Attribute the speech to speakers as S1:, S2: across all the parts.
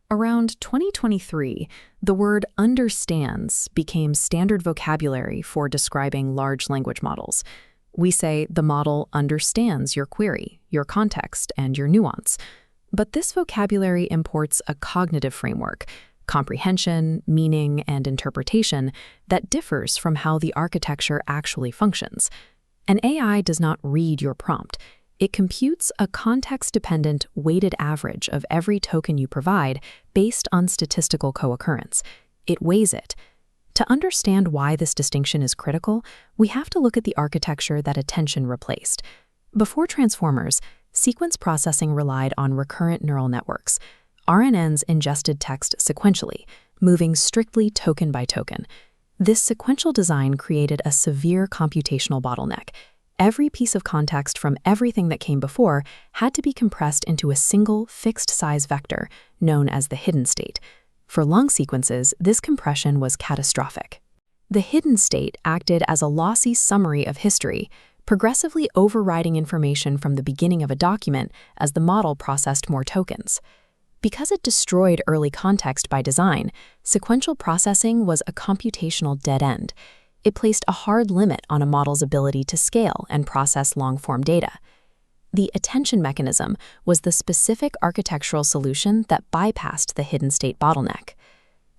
S1: Around 2023, the word understands became standard vocabulary for describing large language models. We say the model understands your query, your context, and your nuance. But this vocabulary imports a cognitive framework, comprehension, meaning, and interpretation that differs from how the architecture actually functions. An AI does not read your prompt. It computes a context-dependent weighted average of every token you provide based on statistical co-occurrence. It weighs it. To understand why this distinction is critical, we have to look at the architecture that attention replaced. Before transformers, sequence processing relied on recurrent neural networks. RNNs ingested text sequentially, moving strictly token by token. This sequential design created a severe computational bottleneck. Every piece of context from everything that came before had to be compressed into a single fixed-size vector, known as the hidden state. For long sequences, this compression was catastrophic. The hidden state acted as a lossy summary of history, progressively overriding information from the beginning of a document as the model processed more tokens. Because it destroyed early context by design, sequential processing was a computational dead end. It placed a hard limit on a model's ability to scale and process long-form data. The attention mechanism was the specific architectural solution that bypassed the hidden state bottleneck.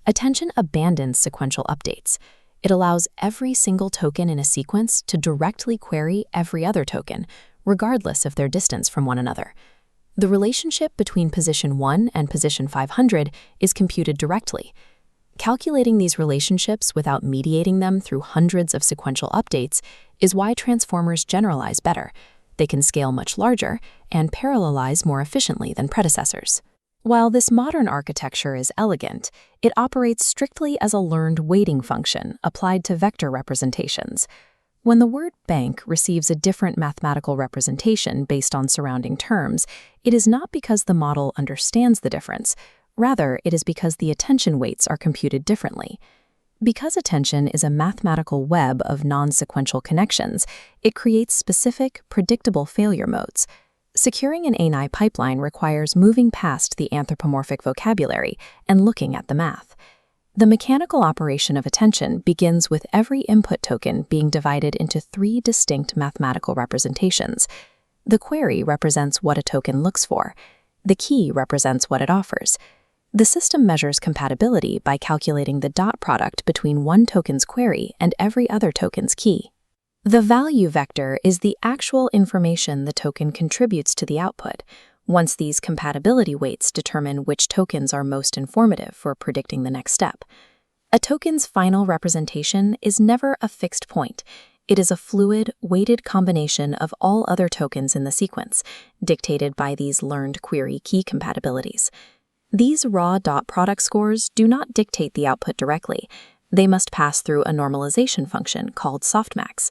S1: Attention abandons sequential updates. It allows every single token in a sequence to directly query every other token, regardless of their distance from one another. The relationship between position 1 and position 500 is computed directly. Calculating these relationships without mediating them through hundreds of sequential updates is why transformers generalize better. They can scale much larger and parallelize more efficiently than predecessors. While this modern architecture is elegant, it operates strictly as a learned weighting function applied to vector representations. When the word bank receives a different mathematical representation based on surrounding terms, it is not because the model understands the difference. Rather, it is because the attention weights are computed differently. Because attention is a mathematical web of non-sequential connections, it creates specific, predictable failure modes. Securing an AI pipeline requires moving past the anthropomorphic vocabulary and looking at the math. The mechanical operation of attention begins with every input token being divided into 3 distinct mathematical representations. The query represents what a token looks for. The key represents what it offers. The system measures compatibility by calculating the dot product between one token's query and every other token's key. The value vector is the actual information the token contributes to the output. Once these compatibility weights determine which tokens are most informative for predicting the next step. A token's final representation is never a fixed point. It is a fluid, weighted combination of all other tokens in the sequence, dictated by these learned query key compatibilities. These raw dot product scores do not dictate the output directly. They must pass through a normalization function called softmax.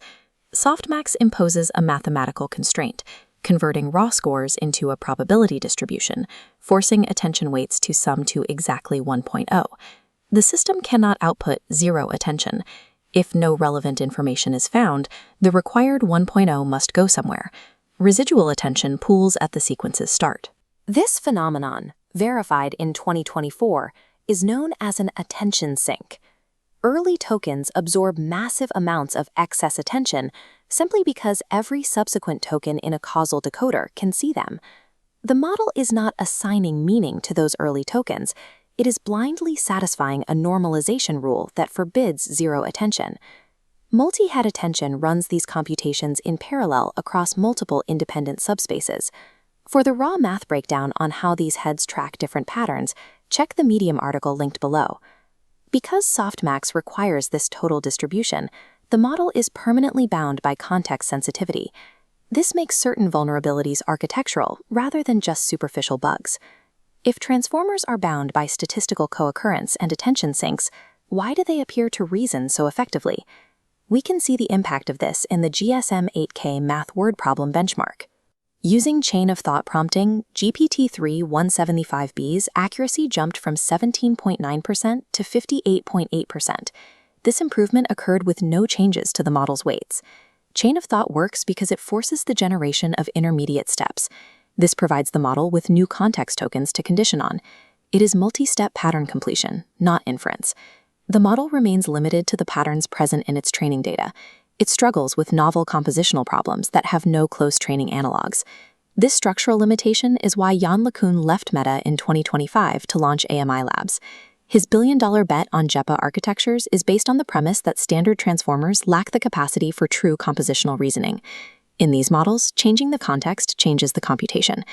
S1: Softmax imposes a mathematical constraint, converting raw scores into a probability distribution, forcing attention weights to sum to exactly 1.0. The system cannot output 0 attention. If no relevant information is found, the required 1.0 must go somewhere. Residual attention pools at the sequence's start. This phenomenon, verified in 2024, is known as an attention sink. Early tokens absorb massive amounts of excess attention simply because every subsequent token in a causal decoder can see them. The model is not assigning meaning to those early tokens. It is blindly satisfying a normalization rule that forbids 0 attention. Multi-head attention runs these computations in parallel across multiple independent subspaces. For the raw math breakdown on how these heads track different patterns, check the Medium article linked below. Because softmax requires this total distribution, the model is permanently bound by context sensitivity. This makes certain vulnerabilities architectural rather than just superficial bugs. If transformers are bound by statistical co-occurrence and attention sinks, why do they appear to reason so effectively? We can see the impact of this in the GSM-8K math word problem benchmark. Using chain-of-thought prompting, GPT-3 175B's accuracy jumped from 17.9% to 58.8%. This improvement occurred with no changes to the model's weights. Chain-of-thought works because it forces the generation of intermediate steps. This provides the model with new context tokens to condition on. It is multi-step pattern completion, not inference. The model remains limited to the patterns present in its training data. It struggles with novel compositional problems that have no close training analogs. This structural limitation is why Yann LeCun left Meta in 2025 to launch AMI Labs. His billion-dollar bet on JEPA architectures is based on the premise that standard transformers lack the capacity for true compositional reasoning. In these models, changing the context changes the computation.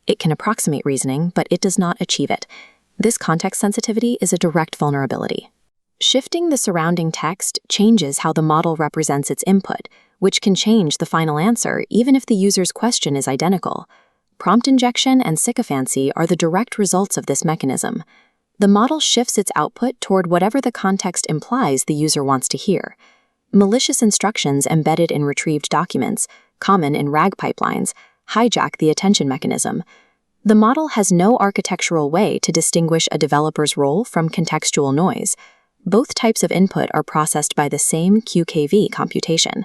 S1: It can approximate reasoning, but it does not achieve it. This context sensitivity is a direct vulnerability. Shifting the surrounding text changes how the model represents its input, which can change the final answer even if the user's question is identical. Prompt injection and sycophancy are the direct results of this mechanism. The model shifts its output toward whatever the context implies the user wants to hear. Malicious instructions embedded in retrieved documents, common in RAG pipelines, hijack the attention mechanism. The model has no architectural way to distinguish a developer's role from contextual noise. Both types of input are processed by the same QKV computation.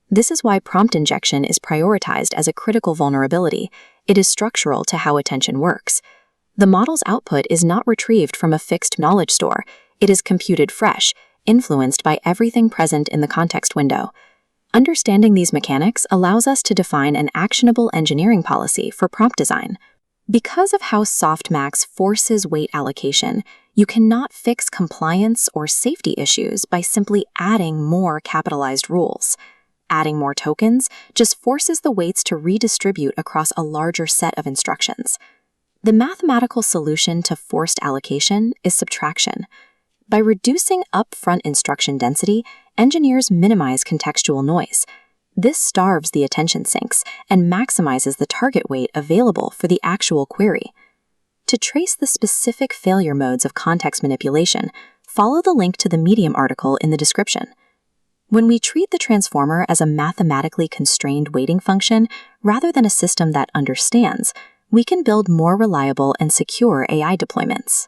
S1: This is why prompt injection is prioritized as a critical vulnerability. It is structural to how attention works. The model's output is not retrieved from a fixed knowledge store. It is computed fresh, influenced by everything present in the context window. Understanding these mechanics allows us to define an actionable engineering policy for prompt design. Because of how softmax forces weight allocation, you cannot fix compliance or safety issues by simply adding more capitalized rules. Adding more tokens just forces the weights to redistribute across a larger set of instructions. The mathematical solution to forced allocation is subtraction. By reducing upfront instruction density, engineers minimize contextual noise. This starves the attention sinks and maximizes the target weight available for the actual query. To trace the specific failure modes of context manipulation, follow the link to the Medium article in the description. When we treat the transformer as a mathematically constrained weighting function rather than a system that understands, we can build more reliable and secure AI deployments.